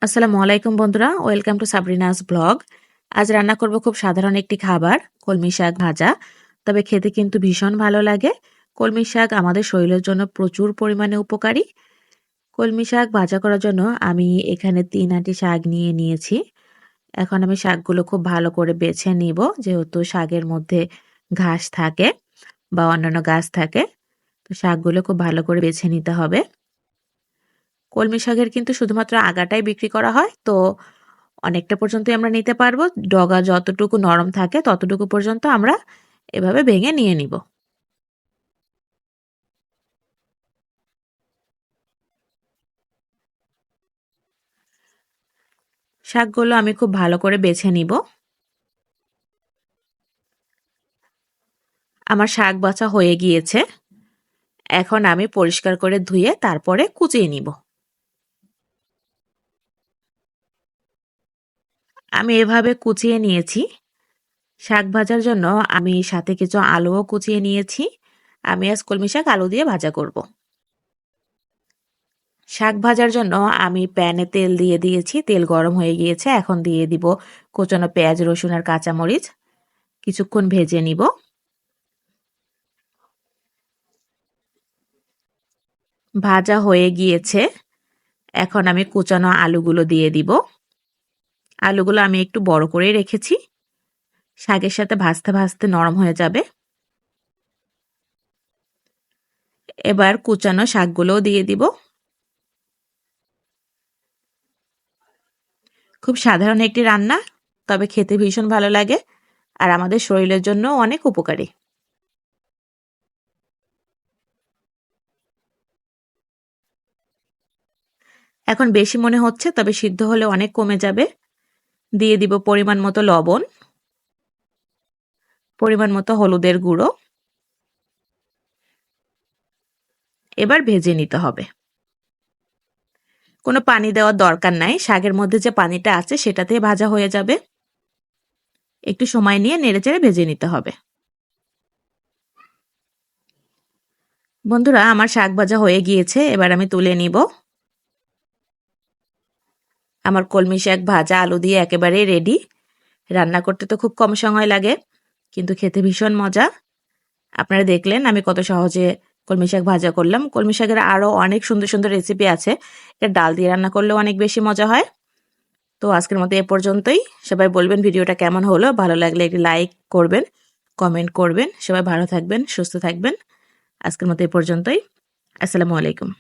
আসসালামু আলাইকুম বন্ধুরা, ওয়েলকাম টু সাবরিনাস ব্লগ। আজ রান্না করব খুব সাধারণ একটি খাবার, কলমি শাক ভাজা। তবে খেতে কিন্তু ভীষণ ভালো লাগে। কলমি শাক আমাদের শরীরের জন্য প্রচুর পরিমাণে উপকারী। কলমি শাক ভাজা করার জন্য আমি এখানে 3 আঁটি শাক নিয়ে নিয়েছি। এখন আমি শাকগুলো খুব ভালো করে বেছে নিব, যেহেতু শাকের মধ্যে ঘাস থাকে বা অন্যান্য গাছ থাকে। তো শাকগুলো খুব ভালো করে বেছে নিতে হবে। কলমি শাকের কিন্তু শুধুমাত্র আগাটাই বিক্রি করা হয়, তো অনেকটা পর্যন্তই আমরা নিতে পারবো। ডগা যতটুকু নরম থাকে ততটুকু পর্যন্ত আমরা এভাবে ভেঙে নিয়ে নিব। শাকগুলো আমি খুব ভালো করে বেছে নিব। আমার শাক বাছা হয়ে গিয়েছে। এখন আমি পরিষ্কার করে ধুয়ে তারপরে কুচিয়ে নিব। আমি এভাবে কুচিয়ে নিয়েছি। শাক ভাজার জন্য আমি সাথে কিছু আলুও কুচিয়ে নিয়েছি। আমি আজ কলমি শাক আলু দিয়ে ভাজা করব। শাক ভাজার জন্য আমি প্যানে তেল দিয়ে দিয়েছি। তেল গরম হয়ে গিয়েছে। এখন দিয়ে দিব কুচানো পেঁয়াজ, রসুন আর কাঁচামরিচ। কিছুক্ষণ ভেজে নিব। ভাজা হয়ে গিয়েছে। এখন আমি কুচানো আলুগুলো দিয়ে দিব। আলুগুলো আমি একটু বড় করেই রেখেছি। শাকের সাথে ভাজতে ভাজতে নরম হয়ে যাবে। এবার কুচানো শাকগুলোও দিয়ে দিব। খুব সাধারণ একটি রান্না, তবে খেতে ভীষণ ভালো লাগে আর আমাদের শরীরের জন্য অনেক উপকারী। এখন বেশি মনে হচ্ছে, তবে সিদ্ধ হলে অনেক কমে যাবে। দিয়ে দিব পরিমাণ মতো লবণ, পরিমাণ মতো হলুদের গুঁড়ো। এবার ভেজে নিতে হবে। কোনো পানি দেওয়ার দরকার নাই। শাকের মধ্যে যে পানিটা আছে সেটাতেই ভাজা হয়ে যাবে। একটু সময় নিয়ে নেড়েচেড়ে ভেজে নিতে হবে। বন্ধুরা, আমার শাক ভাজা হয়ে গিয়েছে। এবার আমি তুলে নিব। আমার কলমি শাক ভাজা আলু দিয়ে একেবারেই রেডি। রান্না করতে তো খুব কম সময় লাগে, কিন্তু খেতে ভীষণ মজা। আপনারা দেখলেন আমি কত সহজে কলমি শাক ভাজা করলাম। কলমি শাকের আরও অনেক সুন্দর সুন্দর রেসিপি আছে। এটা ডাল দিয়ে রান্না করলেও অনেক বেশি মজা হয়। তো আজকের মতো এ পর্যন্তই। সবাই বলবেন ভিডিওটা কেমন হলো। ভালো লাগলে একটি লাইক করবেন, কমেন্ট করবেন। সবাই ভালো থাকবেন, সুস্থ থাকবেন। আজকের মতো এ পর্যন্তই। আসসালামু আলাইকুম।